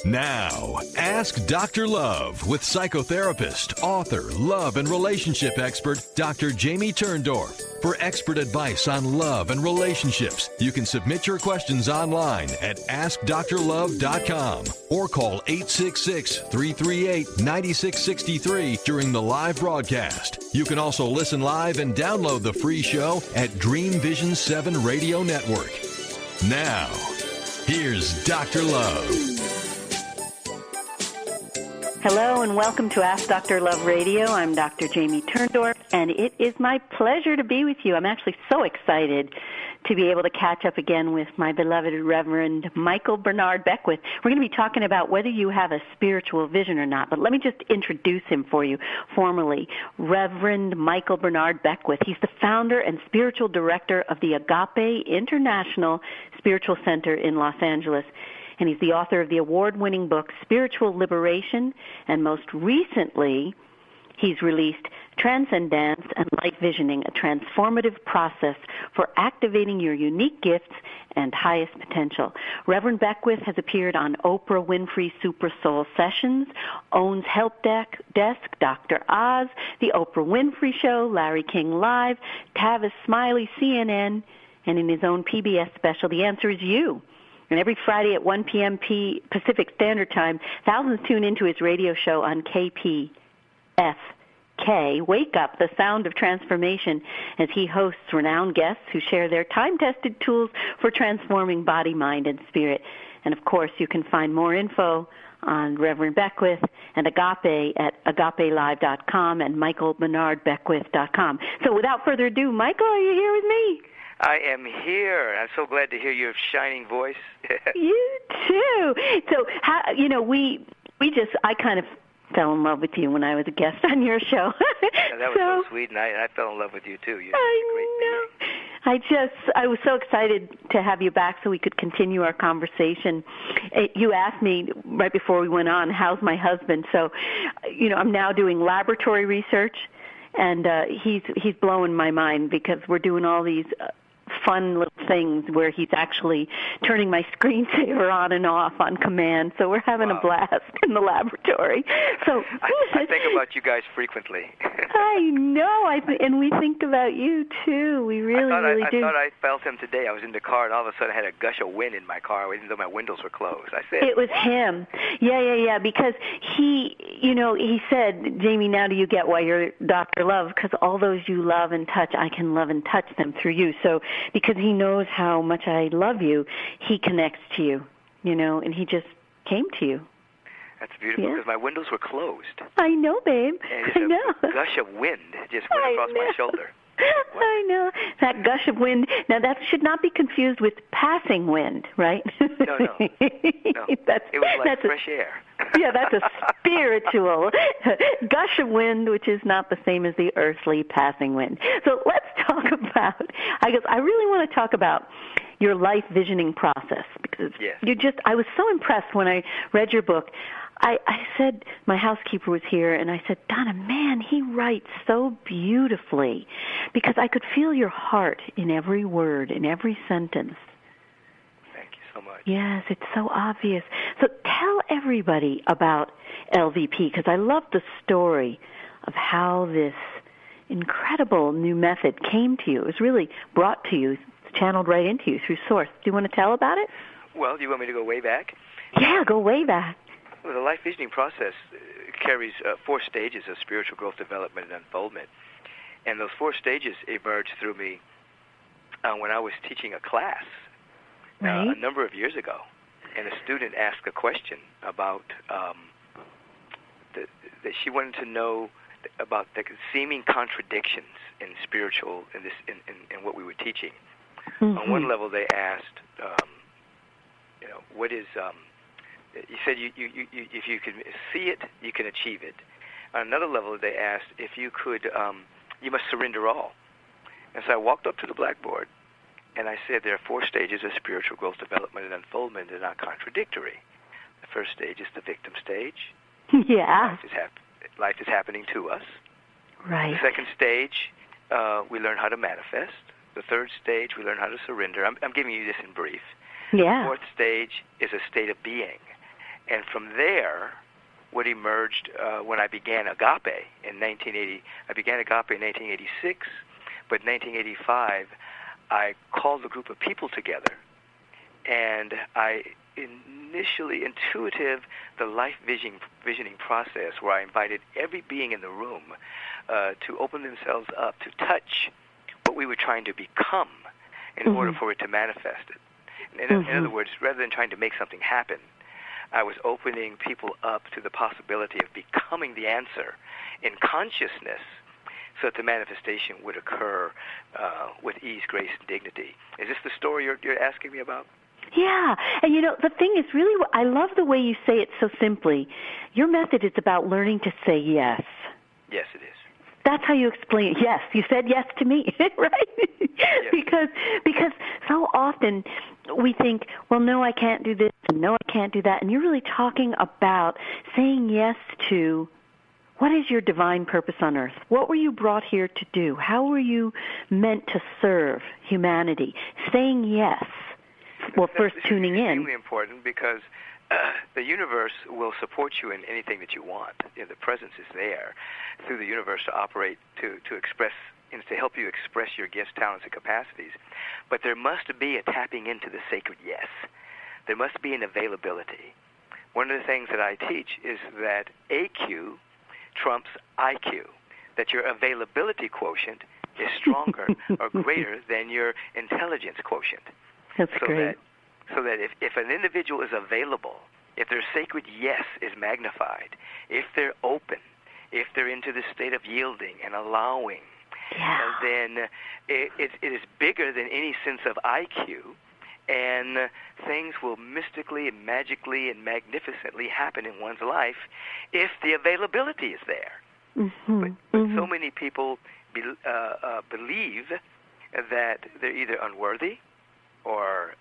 Now, Ask Dr. Love with psychotherapist, author, love and relationship expert, Dr. Jamie Turndorf. For expert advice on love and relationships, you can submit your questions online at AskDrLove.com or call 866-338-9663 during the live broadcast. You can also listen live and download the free show at Dream Vision 7 Radio Network. Now, here's Dr. Love. Hello and welcome to Ask Dr. Love Radio. I'm Dr. Jamie Turndorf, and it is my pleasure to be with you. I'm actually so excited to be able to catch up again with my beloved Reverend Michael Bernard Beckwith. We're going to be talking about whether you have a spiritual vision or not, but let me just introduce him for you formally. Reverend Michael Bernard Beckwith. He's the founder and spiritual director of the Agape International Spiritual Center in Los Angeles. And he's the author of the award-winning book, Spiritual Liberation, and most recently, he's released Transcendence and Light Visioning, a transformative process for activating your unique gifts and highest potential. Reverend Beckwith has appeared on Oprah Winfrey Super Soul Sessions, owns Help Desk, Dr. Oz, The Oprah Winfrey Show, Larry King Live, Tavis Smiley, CNN, and in his own PBS special, The Answer is You. And every Friday at 1 p.m. Pacific Standard Time, thousands tune into his radio show on KPFK, Wake Up, the Sound of Transformation, as he hosts renowned guests who share their time-tested tools for transforming body, mind, and spirit. And, of course, you can find more info on Reverend Beckwith and Agape at agapelive.com and michaelbernardbeckwith.com. So without further ado, Michael, are you here with me? I am here. I'm so glad to hear your shining voice. You too. So, I kind of fell in love with you when I was a guest on your show. That was so sweet, and I fell in love with you too. I was so excited to have you back so we could continue our conversation. You asked me right before we went on, how's my husband? So, I'm now doing laboratory research, and he's blowing my mind because we're doing all these fun little things where he's actually turning my screensaver on and off on command. So we're having a blast in the laboratory. So I think about you guys frequently. I know, and we think about you too. We really do. I thought I felt him today. I was in the car, and all of a sudden I had a gush of wind in my car, even though my windows were closed. I said it was him. Yeah. Because he said, Jamie, now do you get why you're Dr. Love? Because all those you love and touch, I can love and touch them through you. So because he knows how much I love you, he connects to you, and he just came to you. That's beautiful because my windows were closed. I know, babe. And a gush of wind just went across my shoulder. What? I know. That gush of wind. Now, that should not be confused with passing wind, right? No. It was like fresh air. Yeah, that's a spiritual gush of wind, which is not the same as the earthly passing wind. So let's talk about, I really want to talk about your life visioning process because I was so impressed when I read your book. I said, my housekeeper was here, and I said, Donna, man, he writes so beautifully because I could feel your heart in every word, in every sentence. Thank you so much. Yes, it's so obvious. So tell everybody about LVP because I love the story of how this incredible new method came to you. It was really brought to you, channeled right into you through Source. Do you want to tell about it? Well, do you want me to go way back? Yeah, go way back. Well, the life visioning process carries 4 stages of spiritual growth, development, and unfoldment. And those 4 stages emerged through me when I was teaching a class a number of years ago. And a student asked a question about that she wanted to know about the seeming contradictions in spiritual in what we were teaching. Mm-hmm. On one level, they asked, what is you said you if you can see it, you can achieve it. On another level, they asked if you could, you must surrender all. And so I walked up to the blackboard, and I said there are 4 stages of spiritual growth, development, and unfoldment. They're not contradictory. The first stage is the victim stage. Yeah. Life is happening to us. Right. The second stage, we learn how to manifest. The third stage, we learn how to surrender. I'm giving you this in brief. Yeah. The fourth stage is a state of being. And from there, what emerged when I began Agape in 1980. I began Agape in 1986, but in 1985, I called a group of people together, and I initially intuitive the life visioning process where I invited every being in the room to open themselves up to touch what we were trying to become in order for it to manifest it. In other words, rather than trying to make something happen, I was opening people up to the possibility of becoming the answer in consciousness so that the manifestation would occur with ease, grace, and dignity. Is this the story you're asking me about? Yeah, and the thing is really, I love the way you say it so simply. Your method is about learning to say yes. Yes, it is. That's how you explain it. Yes, you said yes to me, right? Yes. Because so often we think, well, no, I can't do this, and no, I can't do that, and you're really talking about saying yes to what is your divine purpose on earth? What were you brought here to do? How were you meant to serve humanity? Saying yes. Well, first tuning in. It's extremely important because the universe will support you in anything that you want. The presence is there through the universe to operate, to express, and to help you express your gifts, talents, and capacities. But there must be a tapping into the sacred yes. There must be an availability. One of the things that I teach is that AQ trumps IQ, that your availability quotient is stronger or greater than your intelligence quotient. That's great. So that if an individual is available, if their sacred yes is magnified, if they're open, if they're into the state of yielding and allowing, then it is bigger than any sense of IQ, and things will mystically and magically and magnificently happen in one's life if the availability is there. But so many people believe that they're either unworthy or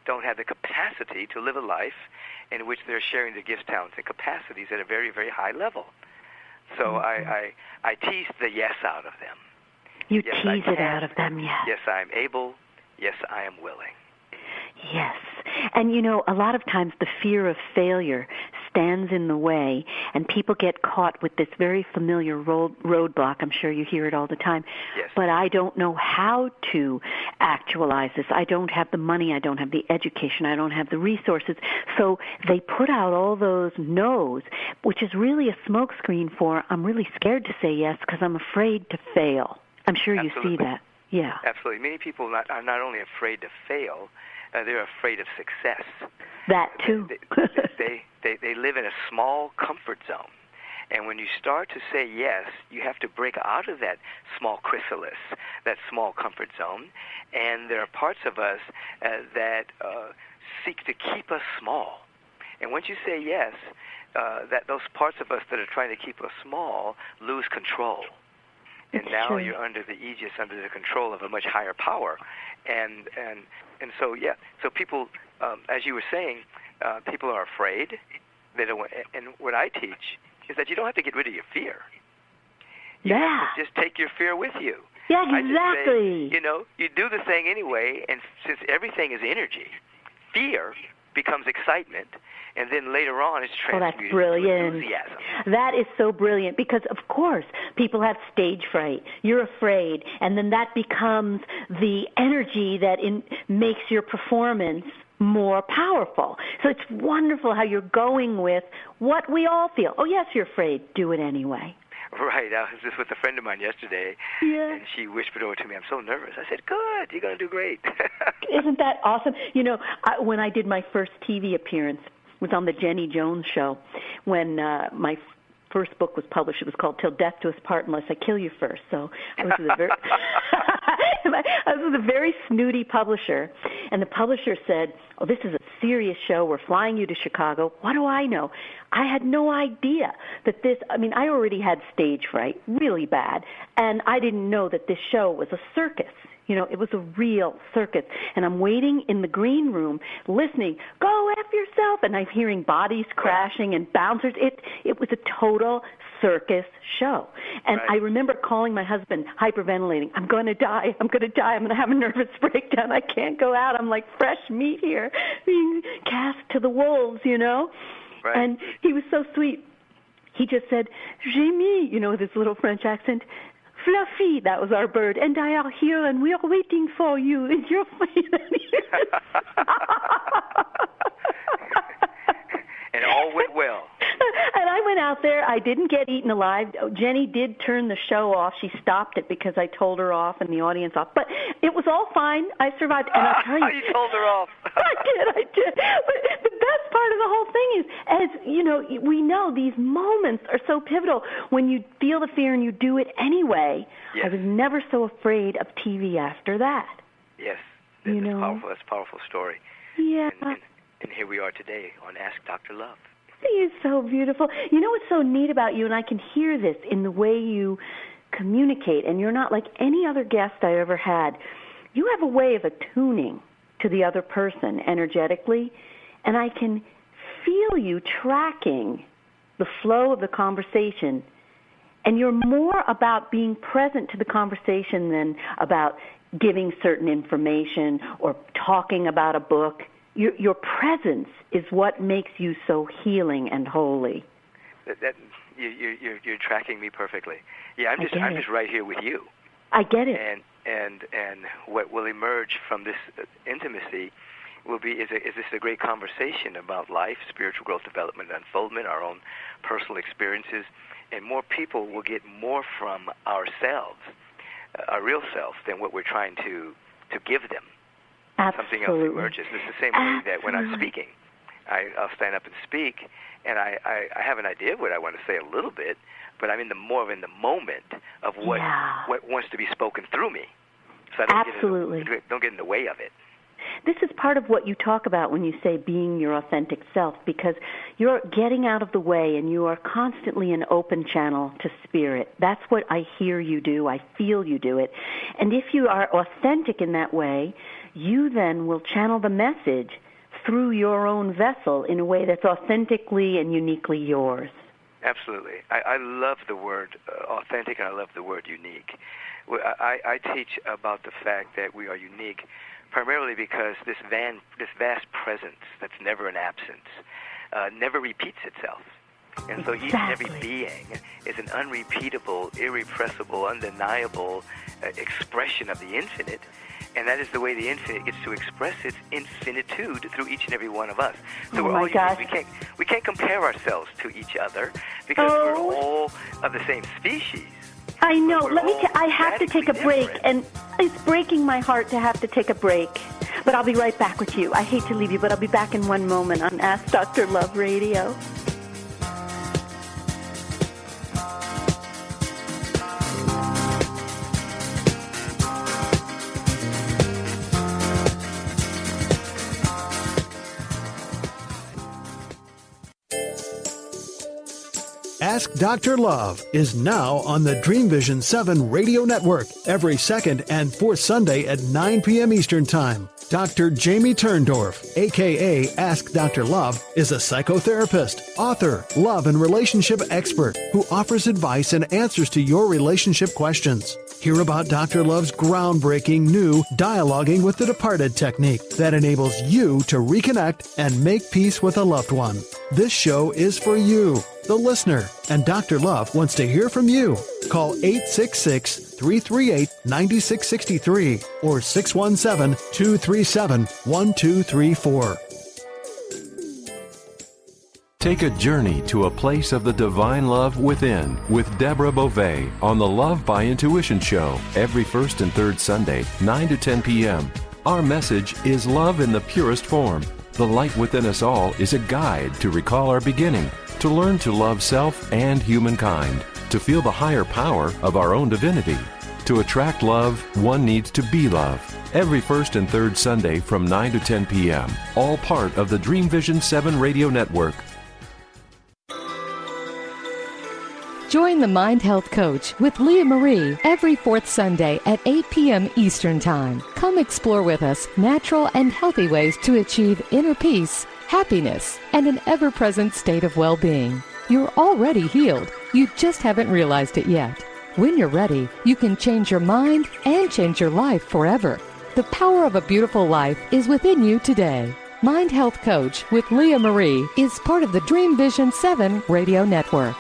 don't have the capacity to live a life in which they're sharing their gifts, talents, and capacities at a very, very high level. So I tease the yes out of them. You tease it out of them, yes. Yes, I am able. Yes, I am willing. Yes. And, a lot of times the fear of failure stands in the way, and people get caught with this very familiar roadblock. I'm sure you hear it all the time. Yes. But I don't know how to actualize this. I don't have the money. I don't have the education. I don't have the resources. So they put out all those no's, which is really a smokescreen for I'm really scared to say yes because I'm afraid to fail. I'm sure Absolutely. You see that. Yeah. Absolutely. Many people are not only afraid to fail, they're afraid of success. That too. They live in a small comfort zone. And when you start to say yes, you have to break out of that small chrysalis, that small comfort zone. And there are parts of us that seek to keep us small. And once you say yes, that those parts of us that are trying to keep us small lose control. And now true. You're under the aegis, under the control of a much higher power. And so, so people, as you were saying, people are afraid. They don't want, and what I teach is that you don't have to get rid of your fear. You have to just take your fear with you. Yeah, exactly. I just say, you do the thing anyway, and since everything is energy, fear becomes excitement, and then later on it's transmuted to enthusiasm. That is so brilliant because, of course, people have stage fright. You're afraid, and then that becomes the energy that makes your performance more powerful. So it's wonderful how you're going with what we all feel. Oh, yes, you're afraid. Do it anyway. Right. I was just with a friend of mine yesterday, and she whispered over to me, I'm so nervous. I said, good, you're going to do great. Isn't that awesome? When I did my first TV appearance, it was on the Jenny Jones show, when my first book was published. It was called Till Death Do Us Part Unless I Kill You First. So I was with a very snooty publisher, and the publisher said, oh, this is a serious show. We're flying you to Chicago. What do I know? I had no idea that I already had stage fright, really bad, and I didn't know that this show was a circus. It was a real circus. And I'm waiting in the green room, listening, go F yourself, and I'm hearing bodies crashing and bouncers. It was a total circus show. And I remember calling my husband, hyperventilating. I'm going to die. I'm going to die. I'm going to have a nervous breakdown. I can't go out. I'm like fresh meat here, being cast to the wolves, you know. Right. And he was so sweet. He just said, Jamie, you know, with his little French accent, Fluffy, that was our bird, and I are here, and we are waiting for you. Is your And all went well. And I went out there. I didn't get eaten alive. Jenny did turn the show off. She stopped it because I told her off and the audience off. But it was all fine. I survived. And I'll tell you. You told her off. I did. But the best part of the whole thing is, as you know, we know these moments are so pivotal. When you feel the fear and you do it anyway, yes. I was never so afraid of TV after that. Yes. Powerful. That's a powerful story. Yeah. And here we are today on Ask Dr. Love. You're so beautiful. You know what's so neat about you, and I can hear this in the way you communicate, and you're not like any other guest I ever had. You have a way of attuning to the other person energetically, and I can feel you tracking the flow of the conversation, and you're more about being present to the conversation than about giving certain information or talking about a book. Your presence is what makes you so healing and holy. You're tracking me perfectly. Yeah, I'm just right here with you. I get it. And what will emerge from this intimacy will be is this a great conversation about life, spiritual growth, development, unfoldment, our own personal experiences, and more people will get more from ourselves, our real self, than what we're trying to give them. Absolutely. Something else emerges. It's the same way that when I'm speaking, I'll stand up and speak, and I have an idea of what I want to say a little bit, but I'm in the moment of what wants to be spoken through me. So I don't get in the way of it. This is part of what you talk about when you say being your authentic self, because you're getting out of the way and you are constantly an open channel to spirit. That's what I hear you do. I feel you do it. And if you are authentic in that way, you then will channel the message through your own vessel in a way that's authentically and uniquely yours. Absolutely. I love the word authentic, and I love the word unique. I teach about the fact that we are unique primarily because this vast presence that's never an absence never repeats itself. And so each and every being is an unrepeatable, irrepressible, undeniable expression of the infinite. And that is the way the infinite gets to express its infinitude through each and every one of us. So we're all unique. We can't compare ourselves to each other because we're all of the same species. I know. I have to take a break, and it's breaking my heart to have to take a break. But I'll be right back with you. I hate to leave you, but I'll be back in one moment on Ask Dr. Love Radio. Ask Dr. Love is now on the Dream Vision 7 radio network every second and fourth Sunday at 9 p.m. Eastern Time. Dr. Jamie Turndorf, a.k.a. Ask Dr. Love, is a psychotherapist, author, love and relationship expert who offers advice and answers to your relationship questions. Hear about Dr. Love's groundbreaking new Dialoguing with the Departed technique that enables you to reconnect and make peace with a loved one. This show is for you, the listener, and Dr. Love wants to hear from you. Call 866-338-9663 or 617-237-1234. Take a journey to a place of the divine love within with Deborah Beauvais on the Love by Intuition Show every first and third Sunday, 9 to 10 p.m. Our message is love in the purest form. The light within us all is a guide to recall our beginning, to learn to love self and humankind, to feel the higher power of our own divinity. To attract love, one needs to be love. Every first and third Sunday from 9 to 10 p.m. All part of the Dream Vision 7 radio network. Join the Mind Health Coach with Leah Marie every fourth Sunday at 8 p.m. Eastern Time. Come explore with us natural and healthy ways to achieve inner peace, happiness, and an ever-present state of well-being. You're already healed. You just haven't realized it yet. When you're ready, you can change your mind and change your life forever. The power of a beautiful life is within you today. Mind Health Coach with Leah Marie is part of the Dream Vision 7 radio network.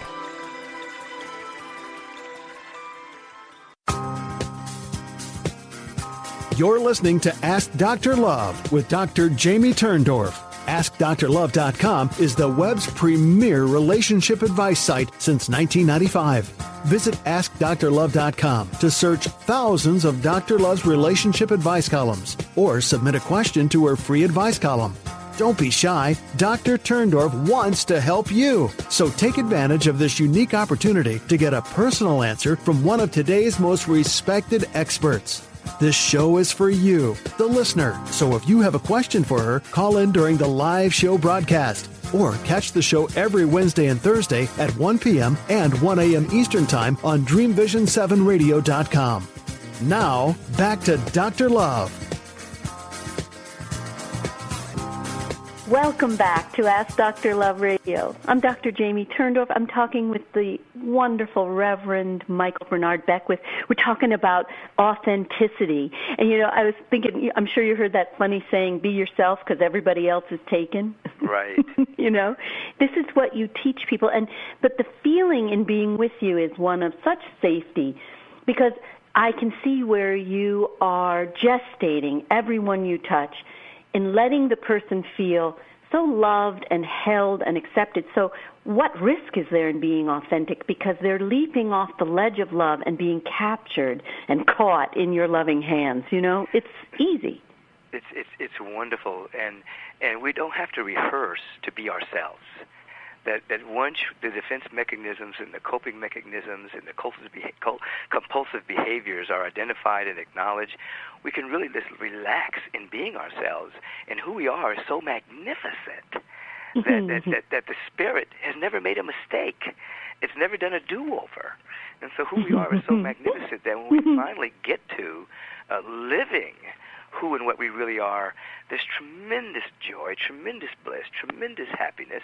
You're listening to Ask Dr. Love with Dr. Jamie Turndorf. AskDrLove.com is the web's premier relationship advice site since 1995. Visit AskDrLove.com to search thousands of Dr. Love's relationship advice columns or submit a question to her free advice column. Don't be shy. Dr. Turndorf wants to help you. So take advantage of this unique opportunity to get a personal answer from one of today's most respected experts. This show is for you, the listener. So if you have a question for her, call in during the live show broadcast or catch the show every Wednesday and Thursday at 1 p.m. and 1 a.m. Eastern Time on DreamVision7Radio.com. Now, back to Dr. Love. Welcome back to Ask Dr. Love Radio. I'm Dr. Jamie Turndorf. I'm talking with the wonderful Reverend Michael Bernard Beckwith. We're talking about authenticity. And, you know, I was thinking, I'm sure you heard that funny saying, be yourself because everybody else is taken. Right. You know, this is what you teach people. But the feeling in being with you is one of such safety because I can see where you are gestating everyone you touch in letting the person feel so loved and held and accepted. So what risk is there in being authentic? Because they're leaping off the ledge of love and being captured and caught in your loving hands. You know, it's easy. It's wonderful, and we don't have to rehearse to be ourselves. That once the defense mechanisms and the coping mechanisms and the compulsive behaviors are identified and acknowledged, we can really just relax in being ourselves. And who we are is so magnificent that the spirit has never made a mistake. It's never done a do-over. And so who we are is so magnificent that when we finally get to living who and what we really are, there's tremendous joy, tremendous bliss, tremendous happiness,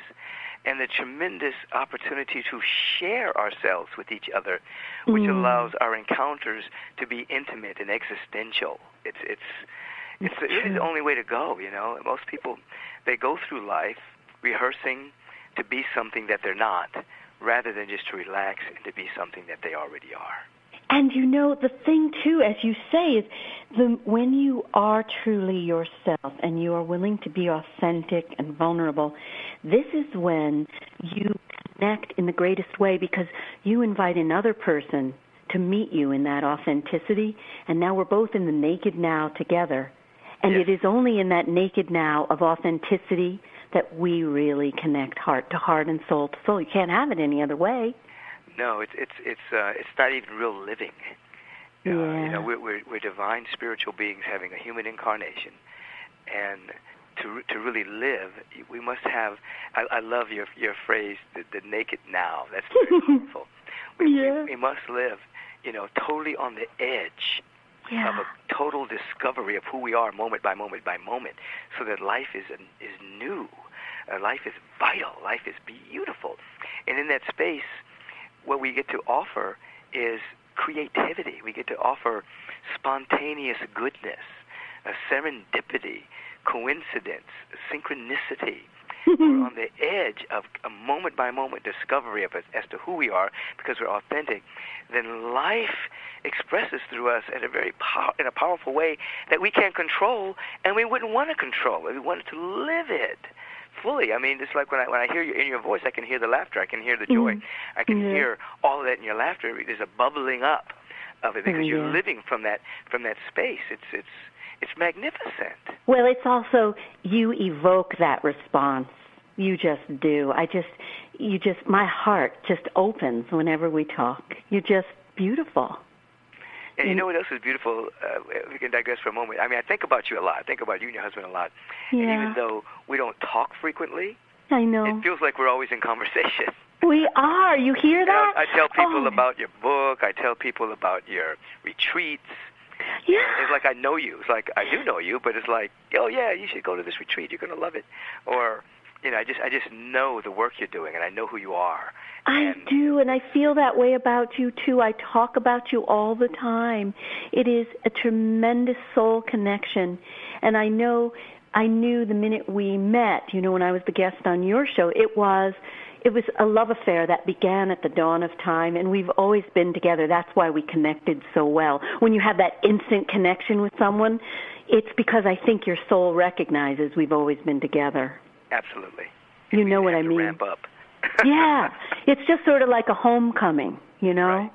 and the tremendous opportunity to share ourselves with each other, which allows our encounters to be intimate and existential. It's really the only way to go, you know. Most people, they go through life rehearsing to be something that they're not, rather than just to relax and to be something that they already are. And you know, the thing, too, as you say, is when you are truly yourself and you are willing to be authentic and vulnerable, this is when you connect in the greatest way because you invite another person to meet you in that authenticity, and now we're both in the naked now together. And Yes. It is only in that naked now of authenticity that we really connect heart to heart and soul to soul. You can't have it any other way. No, it's not even real living. Yeah. You know, we're divine spiritual beings having a human incarnation, and to really live, we must have. I love your phrase, the naked now. That's very powerful. We must live, you know, totally on the edge of a total discovery of who we are, moment by moment by moment, so that life is new, life is vital, life is beautiful, and in that space, what we get to offer is creativity. We get to offer spontaneous goodness, serendipity, coincidence, synchronicity. We're on the edge of a moment-by-moment discovery of us as to who we are because we're authentic. Then life expresses through us in a powerful way that we can't control, and we wouldn't want to control. We wanted to live it fully. I mean, it's like when I hear you in your voice, I can hear the laughter, I can hear the joy, I can hear all of that in your laughter. There's a bubbling up of it because you're living from that space. It's magnificent. Well, it's also you evoke that response. You just do. My heart just opens whenever we talk. You're just beautiful. And you know what else is beautiful? If we can digress for a moment. I mean, I think about you a lot. I think about you and your husband a lot. Yeah. And even though we don't talk frequently, I know. it feels like we're always in conversation. We are. You hear that? I tell people about your book. I tell people about your retreats. Yeah. It's like I know you. It's like I do know you, but it's like, oh, yeah, you should go to this retreat. You're going to love it. Or I just know the work you're doing, and I know who you are. I do, and I feel that way about you, too. I talk about you all the time. It is a tremendous soul connection, and I knew the minute we met, when I was the guest on your show, it was a love affair that began at the dawn of time, and we've always been together. That's why we connected so well. When you have that instant connection with someone, it's because I think your soul recognizes we've always been together. Absolutely. You know what I mean? Ramp up. Yeah. It's just sort of like a homecoming, Right.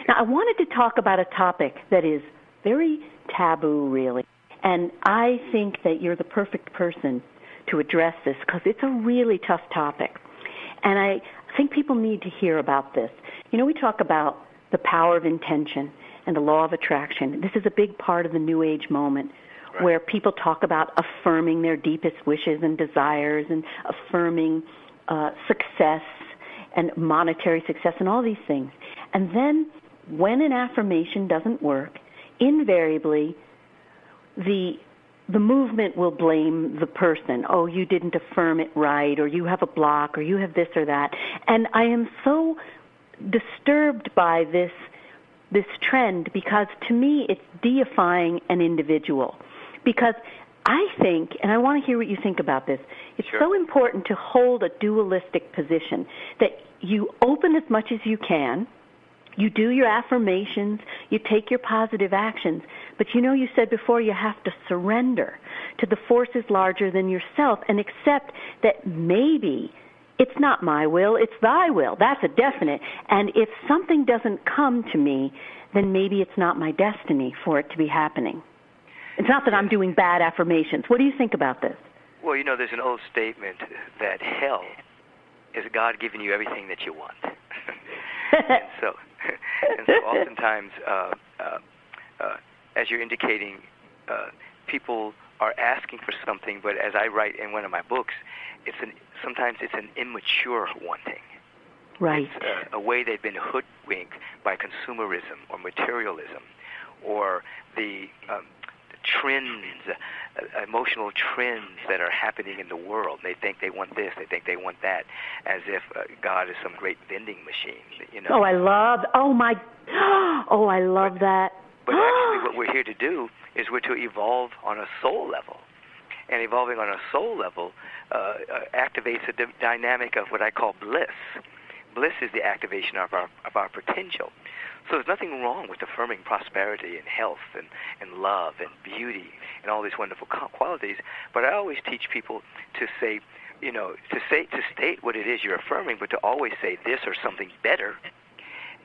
Now, I wanted to talk about a topic that is very taboo, really. And I think that you're the perfect person to address this because it's a really tough topic. And I think people need to hear about this. We talk about the power of intention and the law of attraction. This is a big part of the New Age moment, right, where people talk about affirming their deepest wishes and desires and affirming success and monetary success and all these things. And then when an affirmation doesn't work, invariably the movement will blame the person. Oh, you didn't affirm it right, or you have a block, or you have this or that. And I am so disturbed by this trend because to me it's deifying an individual. Because I think, and I want to hear what you think about this, it's Sure. so important to hold a dualistic position, that you open as much as you can, you do your affirmations, you take your positive actions, but you said before you have to surrender to the forces larger than yourself and accept that maybe it's not my will, it's thy will. That's a definite. And if something doesn't come to me, then maybe it's not my destiny for it to be happening. It's not that I'm doing bad affirmations. What do you think about this? Well, there's an old statement that hell is God giving you everything that you want. and so oftentimes, as you're indicating, people are asking for something, but as I write in one of my books, sometimes it's an immature wanting. Right. It's a way they've been hoodwinked by consumerism or materialism or the trends, emotional trends that are happening in the world. They think they want this, they think they want that, as if God is some great vending machine. Oh, I love that. But actually what we're here to do is we're to evolve on a soul level. And evolving on a soul level activates a dynamic of what I call bliss. Bliss is the activation of our potential. So there's nothing wrong with affirming prosperity and health and love and beauty and all these wonderful qualities. But I always teach people to say, to state what it is you're affirming, but to always say this or something better,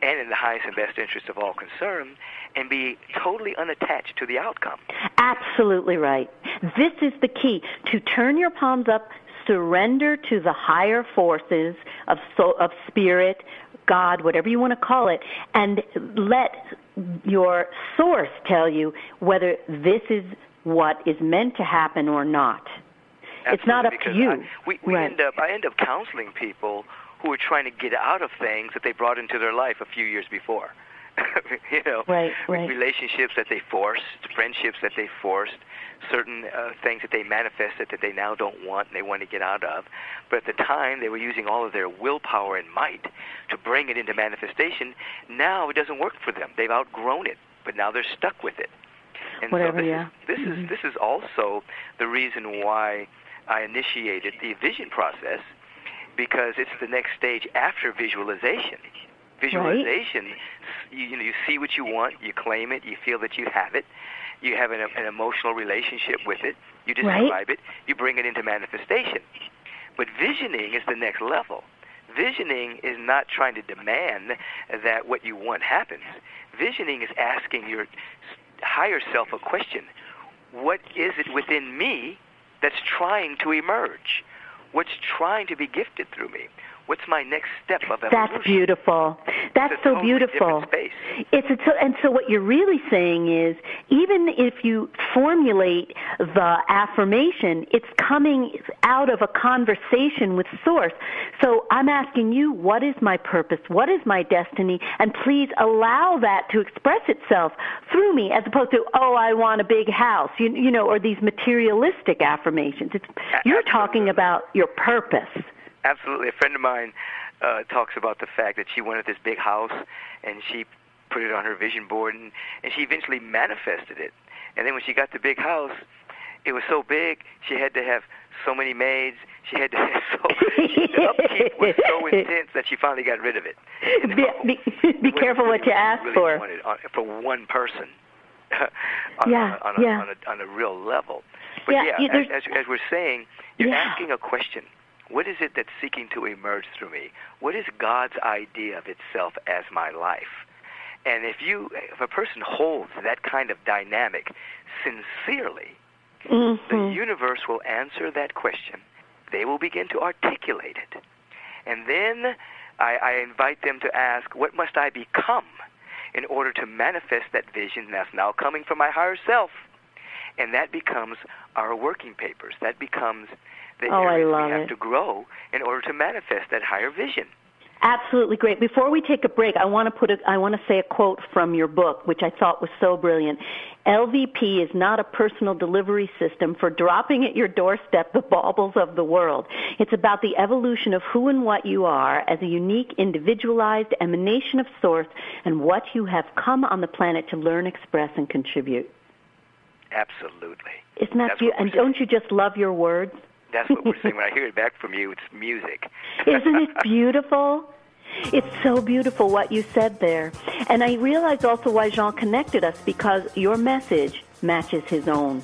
and in the highest and best interest of all concerned, and be totally unattached to the outcome. Absolutely right. This is the key, to turn your palms up, surrender to the higher forces of spirit, God, whatever you want to call it, and let your source tell you whether this is what is meant to happen or not. Absolutely, it's not up to you. I end up counseling people who are trying to get out of things that they brought into their life a few years before. Right. Relationships that they forced, friendships that they forced, certain things that they manifested that they now don't want and they want to get out of. But at the time, they were using all of their willpower and might to bring it into manifestation. Now it doesn't work for them. They've outgrown it, but now they're stuck with it. And this is also the reason why I initiated the vision process, because it's the next stage after visualization. Visualization, right. You see what you want, you claim it, you feel that you have it, you have an emotional relationship with it, you describe it, you bring it into manifestation. But visioning is the next level. Visioning is not trying to demand that what you want happens. Visioning is asking your higher self a question. What is it within me that's trying to emerge? What's trying to be gifted through me? What's my next step of evolution? That's beautiful. That's so totally beautiful. Space. And so what you're really saying is, even if you formulate the affirmation, it's coming out of a conversation with Source. So I'm asking you, what is my purpose? What is my destiny? And please allow that to express itself through me, as opposed to, oh, I want a big house, you know, or these materialistic affirmations. You're talking about your purpose. Absolutely. A friend of mine talks about the fact that she wanted this big house, and she put it on her vision board, and she eventually manifested it. And then when she got the big house, it was so big, she had to have so many maids. She had to have the upkeep was so intense that she finally got rid of it. Be careful what you ask really for. Wanted for one person on a real level. But as we're saying, you're asking a question. What is it that's seeking to emerge through me? What is God's idea of itself as my life? And if a person holds that kind of dynamic sincerely, the universe will answer that question. They will begin to articulate it. And then I invite them to ask, what must I become in order to manifest that vision that's now coming from my higher self? And that becomes our working papers. That becomes the areas we have to grow in order to manifest that higher vision. Absolutely great. Before we take a break, I want to say a quote from your book, which I thought was so brilliant. LVP is not a personal delivery system for dropping at your doorstep the baubles of the world. It's about the evolution of who and what you are as a unique, individualized emanation of Source and what you have come on the planet to learn, express, and contribute. Absolutely. Isn't that beautiful? And don't you just love your words? That's what we're saying. When I hear it back from you, it's music. Isn't it beautiful? It's so beautiful what you said there. And I realized also why Jean connected us, because your message matches his own.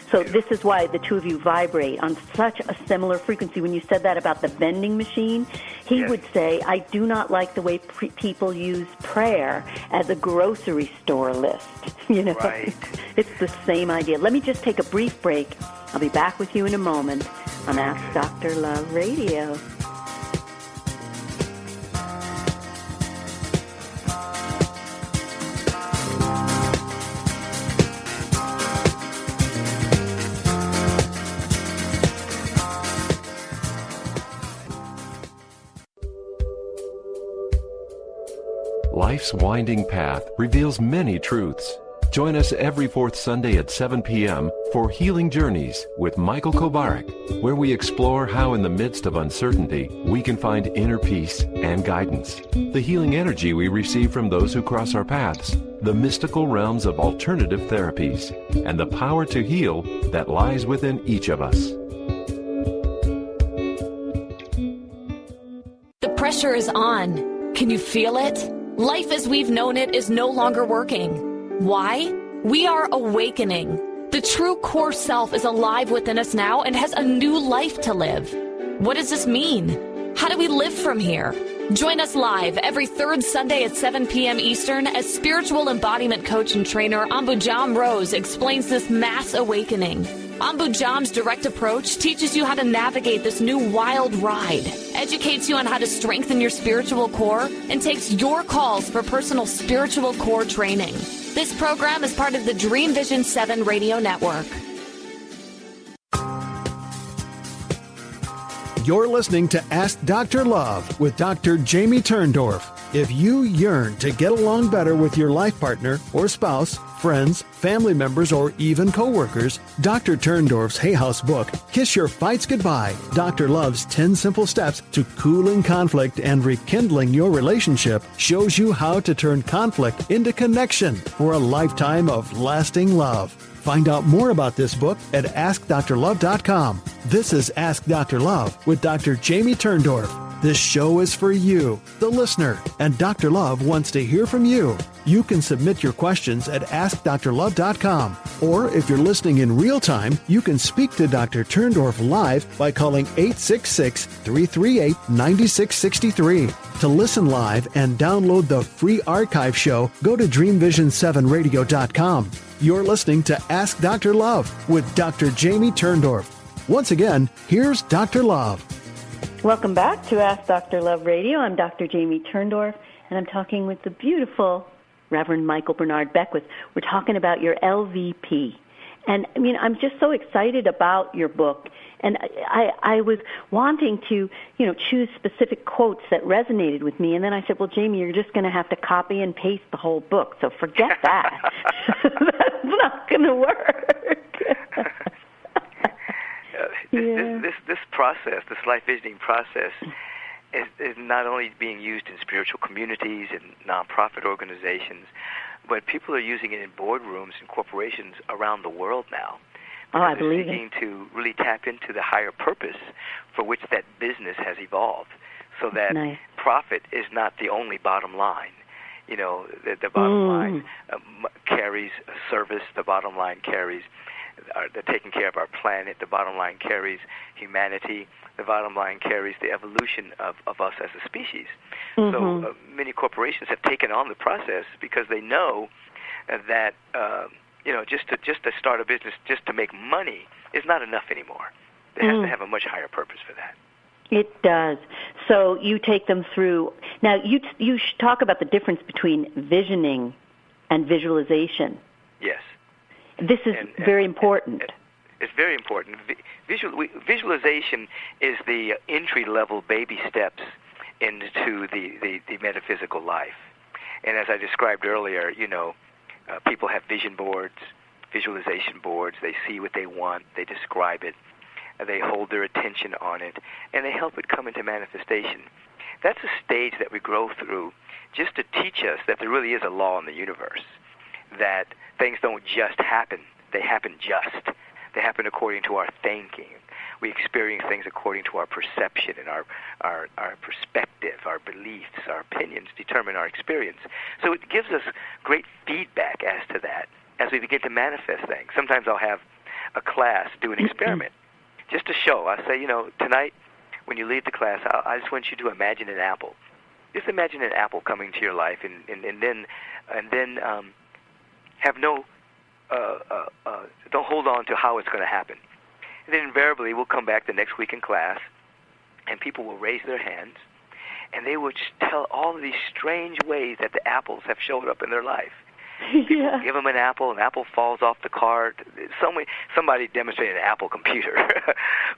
So this is why the two of you vibrate on such a similar frequency. When you said that about the vending machine, he would say, I do not like the way people use prayer as a grocery store list. You know, right. It's the same idea. Let me just take a brief break. I'll be back with you in a moment on Ask Dr. Love Radio. Life's winding path reveals many truths. Join us every fourth Sunday at 7 p.m. for Healing Journeys with Michael Kobarak, where we explore how in the midst of uncertainty we can find inner peace and guidance, the healing energy we receive from those who cross our paths, the mystical realms of alternative therapies, and the power to heal that lies within each of us. The pressure is on. Can you feel it? Life as we've known it is no longer working. Why? We are awakening. The true core self is alive within us now and has a new life to live. What does this mean? How do we live from here? Join us live every third Sunday at 7 p.m. Eastern as spiritual embodiment coach and trainer Ambujam Rose explains this mass awakening. Ambujam's direct approach teaches you how to navigate this new wild ride, educates you on how to strengthen your spiritual core, and takes your calls for personal spiritual core training. This program is part of the Dream Vision 7 radio network. You're listening to Ask Dr. Love with Dr. Jamie Turndorf. If you yearn to get along better with your life partner or spouse, friends, family members, or even coworkers, Dr. Turndorf's Hay House book, Kiss Your Fights Goodbye, Dr. Love's 10 Simple Steps to Cooling Conflict and Rekindling Your Relationship, shows you how to turn conflict into connection for a lifetime of lasting love. Find out more about this book at AskDrLove.com. This is Ask Dr. Love with Dr. Jamie Turndorf. This show is for you, the listener, and Dr. Love wants to hear from you. You can submit your questions at AskDrLove.com. Or if you're listening in real time, you can speak to Dr. Turndorf live by calling 866-338-9663. To listen live and download the free archive show, go to DreamVision7Radio.com. You're listening to Ask Dr. Love with Dr. Jamie Turndorf. Once again, here's Dr. Love. Welcome back to Ask Dr. Love Radio. I'm Dr. Jamie Turndorf, and I'm talking with the beautiful Reverend Michael Bernard Beckwith. We're talking about your LVP. And, I mean, I'm just so excited about your book. And I was wanting to, choose specific quotes that resonated with me. And then I said, well, Jamie, you're just going to have to copy and paste the whole book. So forget that. That's not going to work. This process, this life visioning process, is not only being used in spiritual communities and nonprofit organizations, but people are using it in boardrooms and corporations around the world now. I believe they're seeking to really tap into the higher purpose for which that business has evolved, so that profit is not the only bottom line. The bottom line carries service. The bottom line carries the taking care of our planet. The bottom line carries humanity. The bottom line carries the evolution of us as a species. So many corporations have taken on the process because they know that just to start a business, just to make money, is not enough anymore. It has to have a much higher purpose for that. It does. So you take them through. Now, you should talk about the difference between visioning and visualization. Yes. This is very important. It's very important. Visualization is the entry-level baby steps into the metaphysical life. And as I described earlier, people have vision boards, visualization boards. They see what they want. They describe it. They hold their attention on it, and they help it come into manifestation. That's a stage that we grow through just to teach us that there really is a law in the universe, that things don't just happen. They happen just. They happen according to our thinking. We experience things according to our perception and our perspective, our beliefs, our opinions determine our experience. So it gives us great feedback as to that as we begin to manifest things. Sometimes I'll have a class do an experiment just to show. I say, tonight when you leave the class, I just want you to imagine an apple. Just imagine an apple coming to your life, and then have no don't hold on to how it's going to happen. And then invariably we'll come back the next week in class, and people will raise their hands, and they will just tell all of these strange ways that the apples have showed up in their life. People give them an apple falls off the cart. Somebody demonstrated an Apple computer.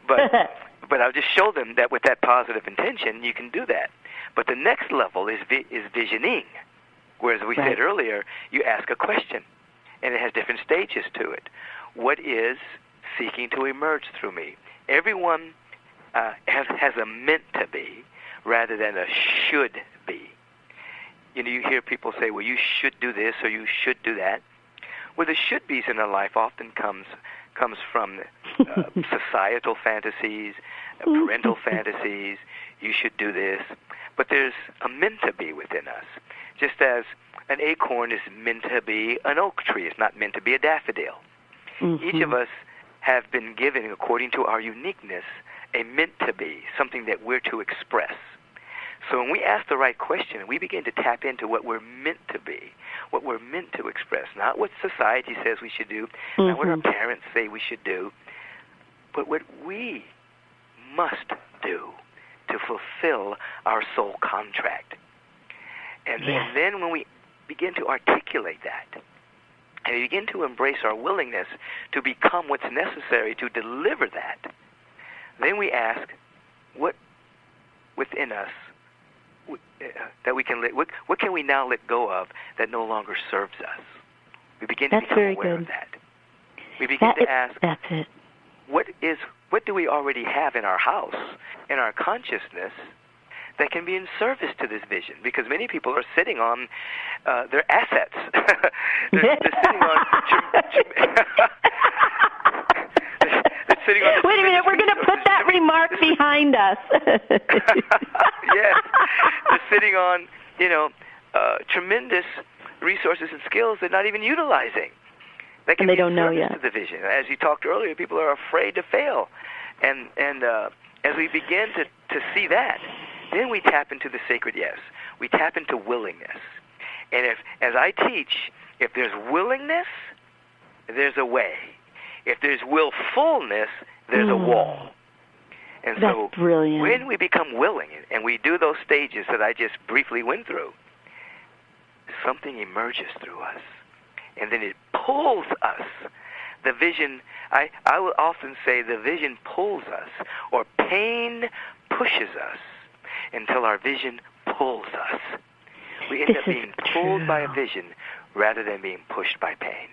but I'll just show them that with that positive intention, you can do that. But the next level is visioning, whereas we said earlier, you ask a question, and it has different stages to it. What is seeking to emerge through me? Everyone has a meant to be rather than a should be. You hear people say, well, you should do this or you should do that. Well, the should-bes in our life often comes from societal fantasies, parental fantasies. You should do this. But there's a meant to be within us. Just as an acorn is meant to be an oak tree. It's not meant to be a daffodil. Each of us have been given, according to our uniqueness, a meant to be, something that we're to express. So when we ask the right question, we begin to tap into what we're meant to be, what we're meant to express, not what society says we should do, not what our parents say we should do, but what we must do to fulfill our soul contract. And then when we begin to articulate that, and we begin to embrace our willingness to become what's necessary to deliver that, then we ask, what within us that we can what can we now let go of that no longer serves us? We begin to become aware of that. We begin to ask, what do we already have in our house, in our consciousness, that can be in service to this vision? Because many people are sitting on their assets. they're sitting on Wait a minute, we're going to put that remark behind us. Yes, they're sitting on, tremendous resources and skills they're not even utilizing. That can and they be don't know yet. To the vision. As you talked earlier, people are afraid to fail, and as we begin to see that, then we tap into the sacred yes. We tap into willingness, and as I teach, if there's willingness, there's a way. If there's willfulness, there's a wall. And That's so brilliant. when we become willing and we do those stages that I just briefly went through, something emerges through us, and then it pulls us. The vision, I will often say the vision pulls us, or pain pushes us until our vision pulls us. We end up being pulled by a vision rather than being pushed by pain.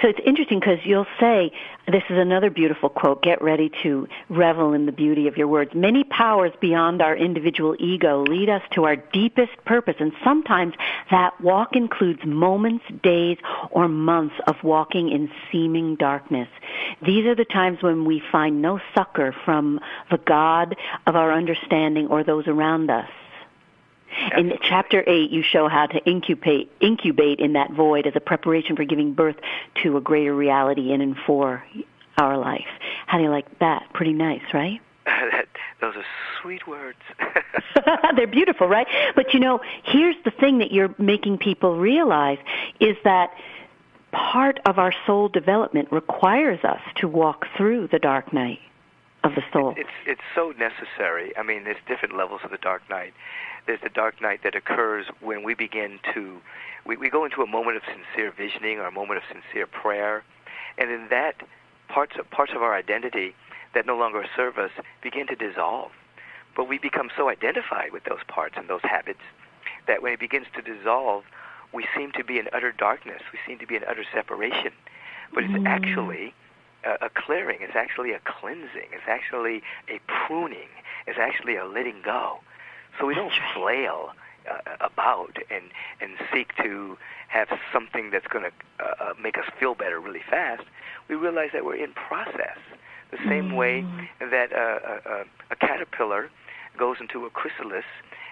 So it's interesting because you'll say, this is another beautiful quote, get ready to revel in the beauty of your words. Many powers beyond our individual ego lead us to our deepest purpose, and sometimes that walk includes moments, days, or months of walking in seeming darkness. These are the times when we find no succor from the God of our understanding or those around us. In Chapter 8, you show how to incubate in that void as a preparation for giving birth to a greater reality in and for our life. How do you like that? Pretty nice, right? Those are sweet words. They're beautiful, right? But, you know, here's the thing that you're making people realize is that part of our soul development requires us to walk through the dark night of the soul. It's so necessary. I mean, there's different levels of the dark night. There's the dark night that occurs when we begin to, we go into a moment of sincere visioning or a moment of sincere prayer, and in that, parts of our identity that no longer serve us begin to dissolve. But we become so identified with those parts and those habits that when it begins to dissolve, we seem to be in utter darkness. We seem to be in utter separation. But it's actually a clearing. It's actually a cleansing. It's actually a pruning. It's actually a letting go. So we don't flail about and seek to have something that's going to make us feel better really fast. We realize that we're in process. The same way that a caterpillar goes into a chrysalis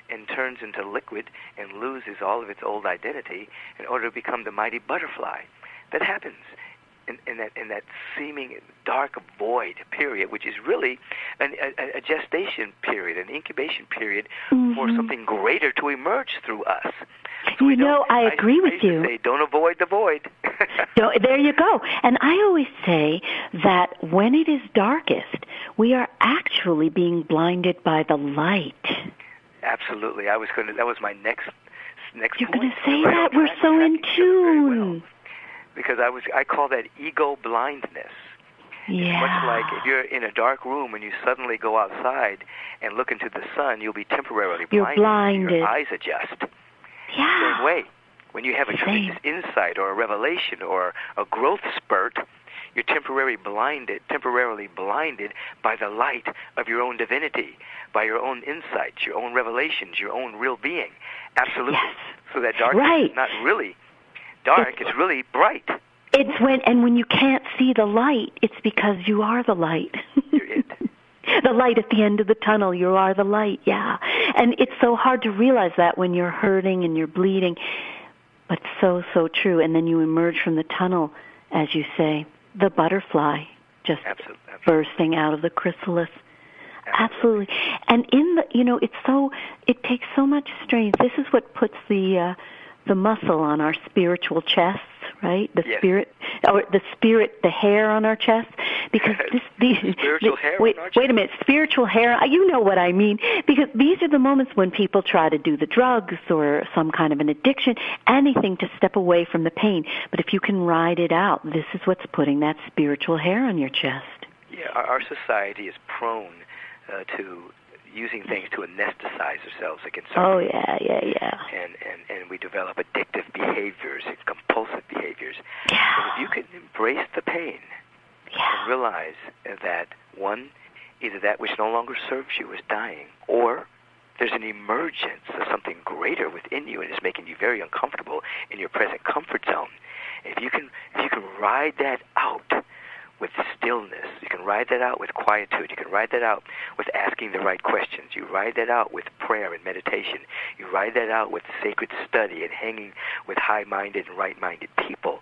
and turns into liquid and loses all of its old identity in order to become the mighty butterfly. That happens in that seeming dark void period, which is really a gestation period, an incubation period for something greater to emerge through us. So I agree with you. Say, don't avoid the void. There you go. And I always say that when it is darkest, we are actually being blinded by the light. Absolutely. That was my next You're point. You're going to say that? We're so in tune. Because I call that ego blindness. Yeah. Much like if you're in a dark room and you suddenly go outside and look into the sun, you'll be temporarily blinded. You're blinded. Your eyes adjust. Yeah. Same way. When you have a tremendous insight or a revelation or a growth spurt, you're temporarily blinded by the light of your own divinity, by your own insights, your own revelations, your own real being. Absolutely. Yes. So that darkness is not really dark, it's really bright. It's when you can't see the light, it's because you are the light. You're it. The light at the end of the tunnel, you are the light, yeah. And it's so hard to realize that when you're hurting and you're bleeding, but so true. And then you emerge from the tunnel, as you say, the butterfly just bursting out of the chrysalis. Absolutely. And it takes so much strength. This is what puts the muscle on our spiritual chests, right? The hair on our chest, because wait a minute, spiritual hair. You know what I mean? Because these are the moments when people try to do the drugs or some kind of an addiction, anything to step away from the pain. But if you can ride it out, this is what's putting that spiritual hair on your chest. Yeah, our society is prone to using things to anesthetize ourselves against our pain. Yeah. And we develop addictive behaviors and compulsive behaviors. Yeah. So if you can embrace the pain and realize that, one, either that which no longer serves you is dying, or there's an emergence of something greater within you and it's making you very uncomfortable in your present comfort zone. If you can ride that out with stillness, you can ride that out with quietude, you can ride that out with asking the right questions, you ride that out with prayer and meditation, you ride that out with sacred study and hanging with high-minded and right-minded people.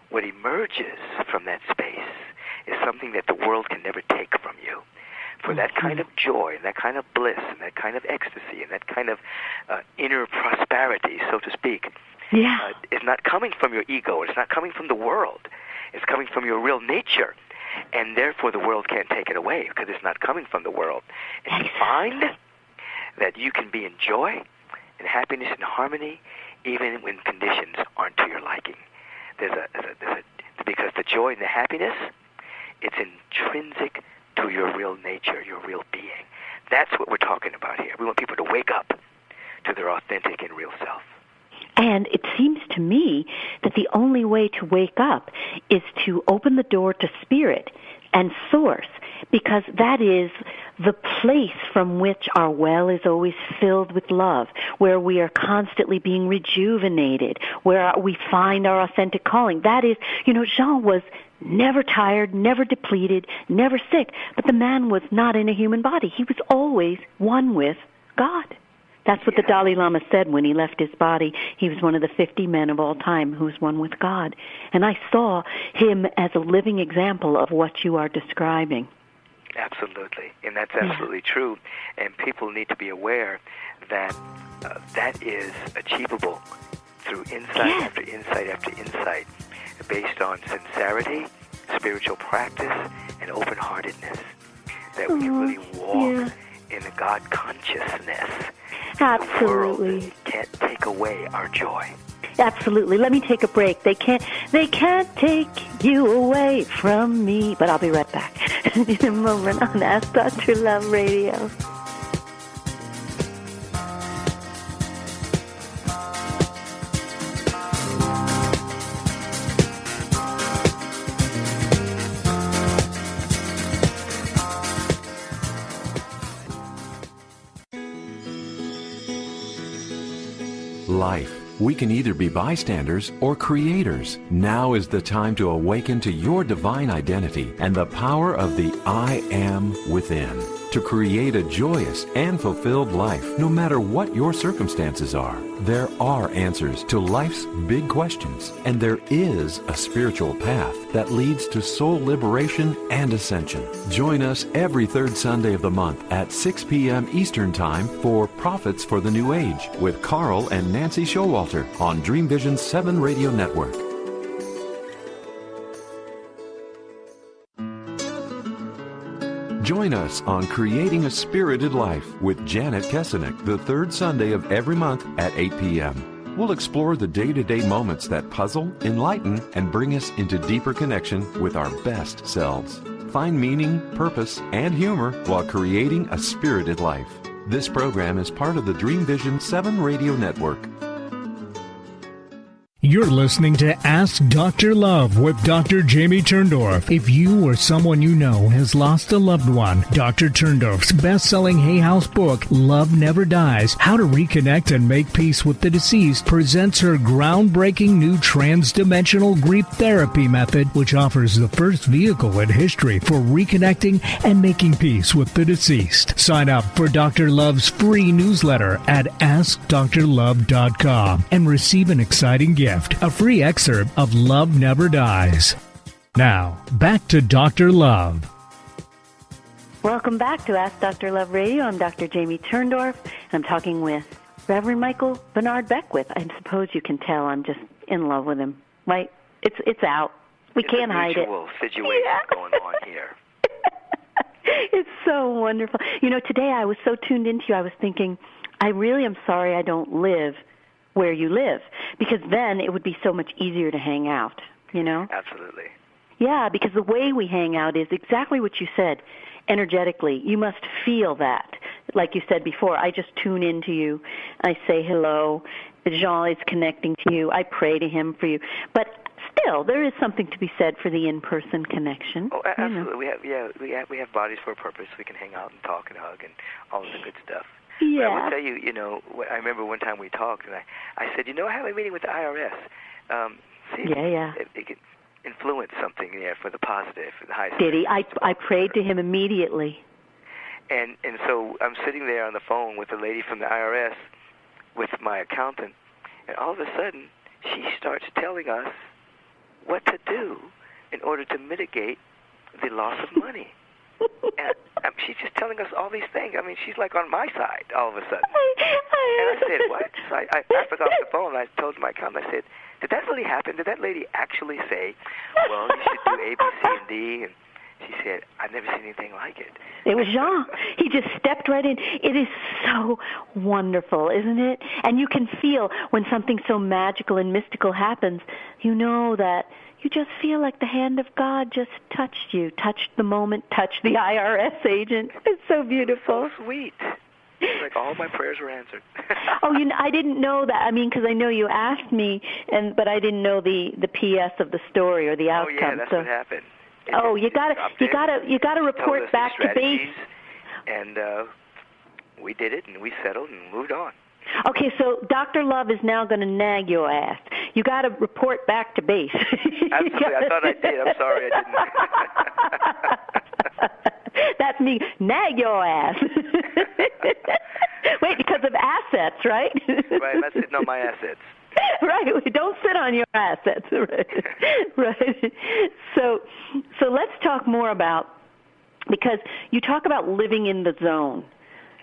What emerges from that space is something that the world can never take from you. For that kind of joy and that kind of bliss and that kind of ecstasy and that kind of inner prosperity, so to speak, is not coming from your ego. It's not coming from the world. It's coming from your real nature. and therefore the world can't take it away because it's not coming from the world. And you find that you can be in joy and happiness and harmony even when conditions aren't to your liking. Because the joy and the happiness, it's intrinsic to your real nature, your real being. That's what we're talking about here. We want people to wake up to their authentic and real self. And it seems to me that the only way to wake up is to open the door to spirit and source, because that is the place from which our well is always filled with love, where we are constantly being rejuvenated, where we find our authentic calling. That is, Jean was never tired, never depleted, never sick, but the man was not in a human body. He was always one with God. That's what the Dalai Lama said when he left his body. He was one of the 50 men of all time who was one with God. And I saw him as a living example of what you are describing. Absolutely. And that's absolutely true. And people need to be aware that that is achievable through insight after insight after insight, based on sincerity, spiritual practice, and open-heartedness. That we can really walk in the God consciousness. Absolutely. The world can't take away our joy. Absolutely. Let me take a break. They can't take you away from me. But I'll be right back in a moment on Ask Dr. Love Radio. Life. We can either be bystanders or creators. Now is the time to awaken to your divine identity and the power of the I Am within, to create a joyous and fulfilled life, no matter what your circumstances are. There are answers to life's big questions, and there is a spiritual path that leads to soul liberation and ascension. Join us every third Sunday of the month at 6 p.m. Eastern Time for Prophets for the New Age with Carl and Nancy Showalter on Dream Vision 7 Radio Network. Join us on Creating a Spirited Life with Janet Kesenick the third Sunday of every month at 8 p.m. We'll explore the day-to-day moments that puzzle, enlighten, and bring us into deeper connection with our best selves. Find meaning, purpose, and humor while creating a spirited life. This program is part of the Dream Vision 7 Radio Network. You're listening to Ask Dr. Love with Dr. Jamie Turndorf. If you or someone you know has lost a loved one, Dr. Turndorf's best-selling Hay House book, Love Never Dies, How to Reconnect and Make Peace with the Deceased, presents her groundbreaking new trans-dimensional grief therapy method, which offers the first vehicle in history for reconnecting and making peace with the deceased. Sign up for Dr. Love's free newsletter at AskDrLove.com and receive an exciting gift. A free excerpt of Love Never Dies. Now, back to Dr. Love. Welcome back to Ask Dr. Love Radio. I'm Dr. Jamie Turndorf, and I'm talking with Reverend Michael Bernard Beckwith. I suppose you can tell I'm just in love with him, right? It's out. We can't hide it. It's a mutual situation going on here. It's so wonderful. Today I was so tuned into you, I was thinking, I really am sorry I don't live where you live, because then it would be so much easier to hang out, Absolutely. Yeah, because the way we hang out is exactly what you said, energetically. You must feel that. Like you said before, I just tune into you. I say hello. Jean is connecting to you. I pray to him for you. But still, there is something to be said for the in-person connection. Oh, absolutely. We have bodies for a purpose. We can hang out and talk and hug and all of the good stuff. Yeah. But I will tell you, I remember one time we talked, and I said, I have a meeting with the IRS. See if it can influence something there for the positive, for the highest. Did he? I prayed to him immediately. And so I'm sitting there on the phone with a lady from the IRS with my accountant, and all of a sudden she starts telling us what to do in order to mitigate the loss of money. And she's just telling us all these things. I mean, she's like on my side all of a sudden. And I said, what? So I forgot the phone, and I told my accountant, I said, did that really happen? Did that lady actually say, well, you should do A, B, C, and D? She said, I've never seen anything like it. It was Jean. He just stepped right in. It is so wonderful, isn't it? And you can feel when something so magical and mystical happens, you know that you just feel like the hand of God just touched you, touched the moment, touched the IRS agent. It's so beautiful. So sweet. It's like all my prayers were answered. Oh, I didn't know that. I mean, because I know you asked me, but I didn't know the PS of the story or the outcome. Oh yeah, that's what happened. You gotta report back to base. And we did it, and we settled and moved on. Okay, so Dr. Love is now going to nag your ass. You got to report back to base. Absolutely, I thought I did. I'm sorry I didn't. That's me. Nag your ass. Wait, because of assets, right? Right, I'm not sitting on my assets. Right, don't sit on your assets. Right. So let's talk more about, because you talk about living in the zone.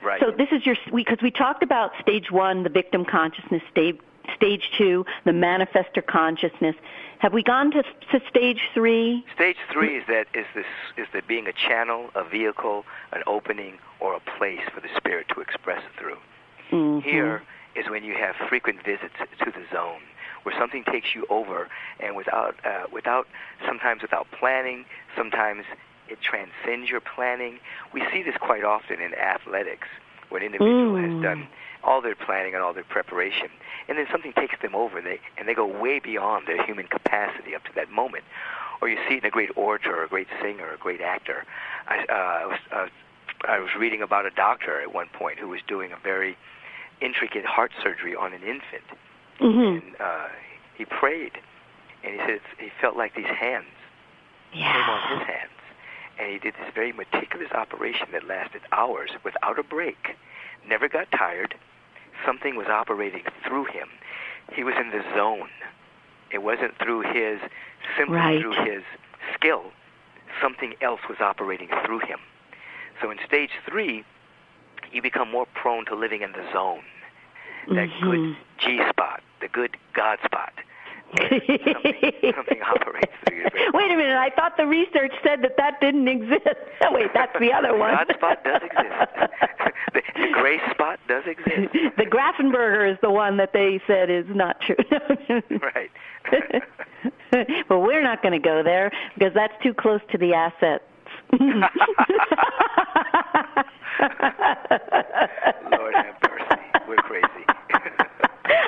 Right. So this is because we talked about stage 1, the victim consciousness, stage 2, the manifestor consciousness. Have we gone to stage 3? Stage 3 is the being a channel, a vehicle, an opening, or a place for the spirit to express it through. Mm-hmm. Here is when you have frequent visits to the zone, where something takes you over, and sometimes without planning, sometimes it transcends your planning. We see this quite often in athletics, when an individual has done all their planning and all their preparation, and then something takes them over, and they go way beyond their human capacity up to that moment. Or you see it in a great orator, or a great singer, or a great actor. I was reading about a doctor at one point who was doing a very intricate heart surgery on an infant. Mm-hmm. And he prayed, and he said he felt like these hands came on his hands. And he did this very meticulous operation that lasted hours without a break, never got tired. Something was operating through him. He was in the zone. It wasn't through through his skill. Something else was operating through him. So in stage 3, you become more prone to living in the zone, that good G-spot, the good God spot. Something operates through your brain. Wait a minute, I thought the research said that didn't exist. Wait, that's the other one. The God spot does exist. The gray spot does exist. The Grafenberger is the one that they said is not true. Right. Well, we're not going to go there because that's too close to the assets. Lord have mercy. We're crazy.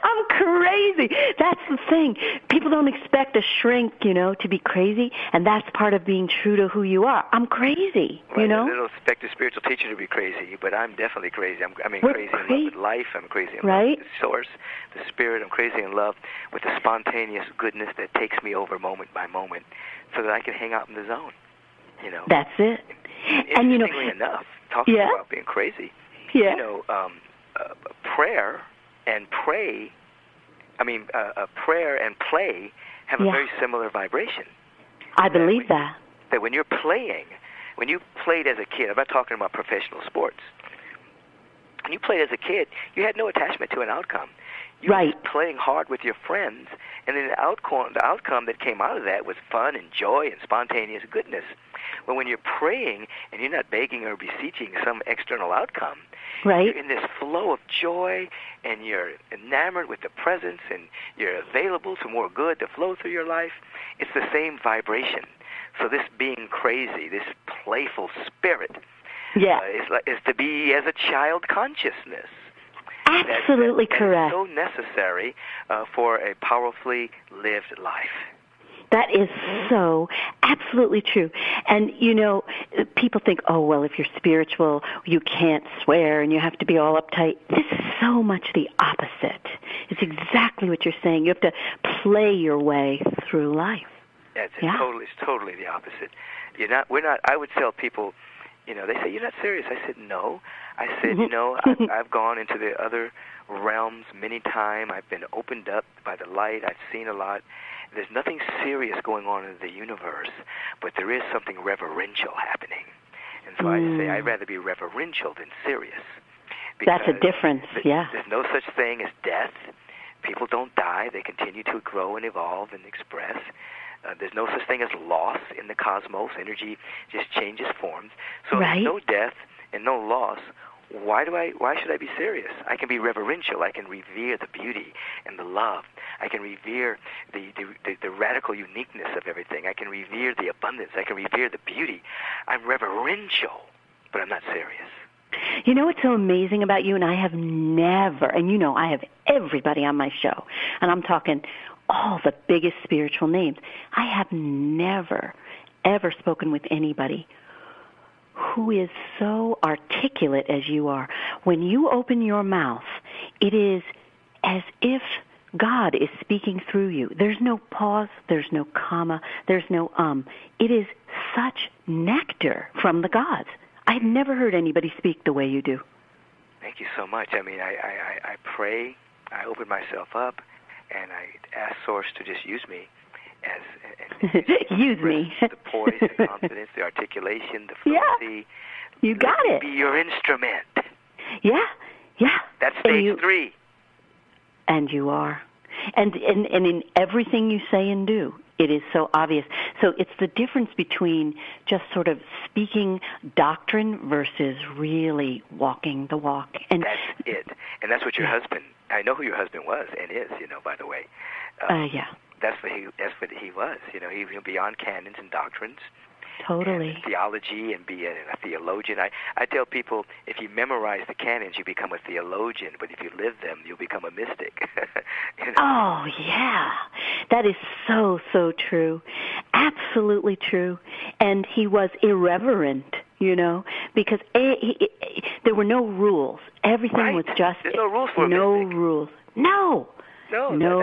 I'm crazy. That's the thing. People don't expect a shrink, to be crazy, and that's part of being true to who you are. I'm crazy, Right. They don't expect a spiritual teacher to be crazy, but I'm definitely crazy. I'm crazy in love with life. I'm crazy in love with the source, the spirit. I'm crazy in love with the spontaneous goodness that takes me over moment by moment so that I can hang out in the zone, That's it. And interestingly enough, talking about being crazy, prayer and play have a very similar vibration. I believe that. That when you played as a kid, I'm not talking about professional sports. When you played as a kid, you had no attachment to an outcome. You were just playing hard with your friends, and then the outcome that came out of that was fun and joy and spontaneous goodness. But when you're praying and you're not begging or beseeching some external outcome, you're in this flow of joy, and you're enamored with the presence, and you're available to more good to flow through your life. It's the same vibration. So this being crazy, this playful spirit, is to be as a child consciousness. Absolutely correct. That is so necessary for a powerfully lived life. That is so absolutely true. And, people think, oh, well, if you're spiritual, you can't swear and you have to be all uptight. This is so much the opposite. It's exactly what you're saying. You have to play your way through life. It's totally the opposite. I would tell people, they say, you're not serious. I said, no. I said, I've gone into the other realms many times. I've been opened up by the light. I've seen a lot. There's nothing serious going on in the universe, but there is something reverential happening. And so I say I'd rather be reverential than serious. That's a difference, There's no such thing as death. People don't die. They continue to grow and evolve and express. There's no such thing as loss in the cosmos. Energy just changes forms. So if Right. there's no death and no loss, why should I be serious? I can be reverential. I can revere the beauty and the love. I can revere the radical uniqueness of everything. I can revere the abundance. I can revere the beauty. I'm reverential, but I'm not serious. You know what's so amazing about you? And I have never, and you know I have everybody on my show, and I'm talking all the biggest spiritual names. I have never, ever spoken with anybody who is so articulate as you are. When you open your mouth, it is as if God is speaking through you. There's no pause, there's no comma, there's no It is such nectar from the gods. I've never heard anybody speak the way you do. Thank you so much. I mean, I pray, I open myself up, and I ask Source to just use me as use me. The poise, the confidence, the articulation, the fluency. Yeah, you got it. Be your instrument. Yeah. That's stage 3. And you are. And in everything you say and do, it is so obvious. So it's the difference between just sort of speaking doctrine versus really walking the walk. And that's it. And that's what your husband, I know who your husband was and is, by the way. Yeah. That's what he was. He went beyond canons and doctrines. Totally. And theology and be a theologian. I tell people, if you memorize the canons, you become a theologian, but if you live them, you'll become a mystic. Oh, yeah. That is so, so true. Absolutely true. And he was irreverent, because there were no rules. Everything was just... There's no rules for a mystic. Rules. No. They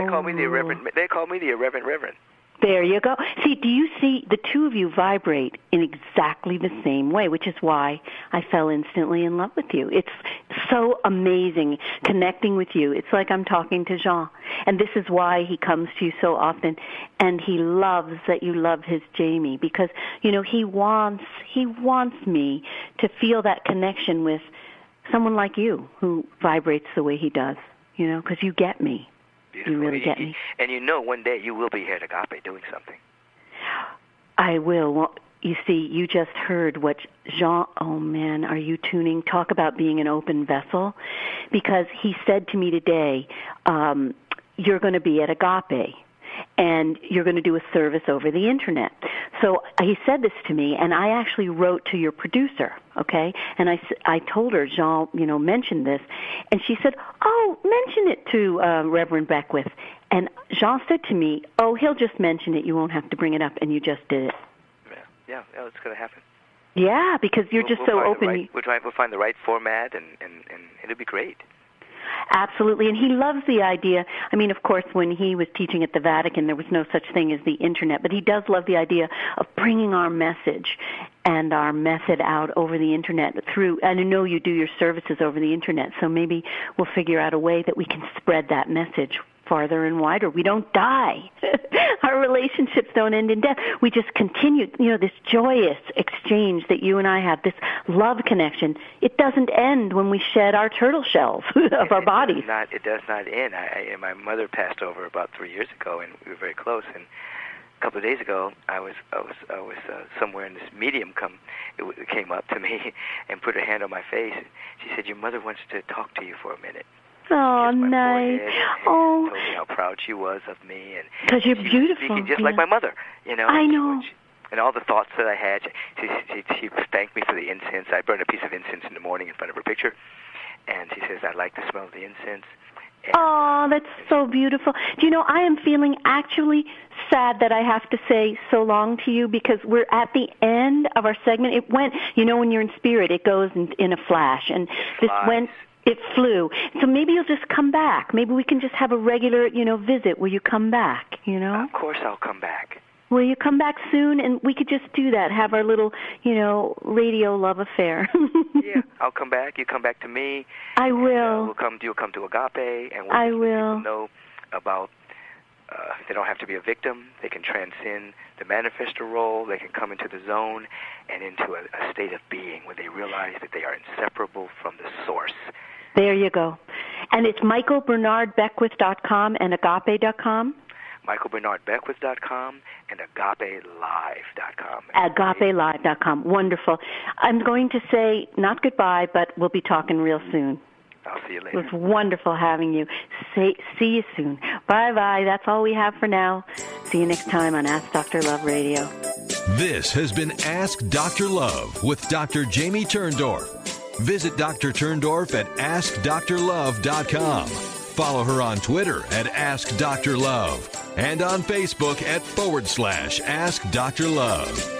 call me the irreverent. They call me the irreverent reverend. There you go. See, do you see the two of you vibrate in exactly the same way, which is why I fell instantly in love with you. It's so amazing connecting with you. It's like I'm talking to Jean. And this is why he comes to you so often. And he loves that you love his Jamie because, he wants me to feel that connection with someone like you who vibrates the way he does, because you get me. Beautiful. You really get me. And one day you will be here at Agape doing something. I will. Well, you see, you just heard what Jean, oh man, are you tuning? Talk about being an open vessel. Because he said to me today, you're going to be at Agape and you're going to do a service over the internet. So he said this to me, and I actually wrote to your producer, okay? And I told her, Jean, mentioned this, and she said, oh, mention it to Reverend Beckwith. And Jean said to me, oh, he'll just mention it. You won't have to bring it up, and you just did it. Yeah, it's going to happen. Yeah, because you're just so open. We'll find the right format, and it'll be great. Absolutely, and he loves the idea. I mean, of course, when he was teaching at the Vatican, there was no such thing as the Internet, but he does love the idea of bringing our message and our method out over the Internet through, and I know you do your services over the Internet, so maybe we'll figure out a way that we can spread that message farther and wider. We don't die. Our relationships don't end in death. We just continue, this joyous exchange that you and I have, this love connection. It doesn't end when we shed our turtle shells of our bodies. It does not end. My mother passed over about 3 years ago, and we were very close. And a couple of days ago, I was somewhere, and this medium came up to me and put her hand on my face. She said, "Your mother wants to talk to you for a minute." Oh, nice. Told me how proud she was of me. Because you're beautiful. Speaking just like my mother, I know. And all the thoughts that I had, she thanked me for the incense. I burned a piece of incense in the morning in front of her picture. And she says, I like the smell of the incense. Oh, that's so beautiful. Do I am feeling actually sad that I have to say so long to you because we're at the end of our segment. It went, when you're in spirit, it goes in a flash. And this went... It flew. So maybe you'll just come back. Maybe we can just have a regular, visit where you come back, Of course I'll come back. Will you come back soon? And we could just do that, have our little, radio love affair. Yeah, I'll come back. You come back to me. I will. You'll come to Agape. And I will. People know about, they don't have to be a victim. They can transcend the manifestor role. They can come into the zone and into a state of being where they realize that they are inseparable from the source. There you go. And it's michaelbernardbeckwith.com and agape.com? MichaelBernardBeckwith.com and AgapeLive.com. AgapeLive.com. Wonderful. I'm going to say not goodbye, but we'll be talking real soon. I'll see you later. It was wonderful having you. See you soon. Bye-bye. That's all we have for now. See you next time on Ask Dr. Love Radio. This has been Ask Dr. Love with Dr. Jamie Turndorf. Visit Dr. Turndorf at AskDrLove.com. Follow her on Twitter at Ask Dr. Love and on Facebook at /Ask Dr. Love.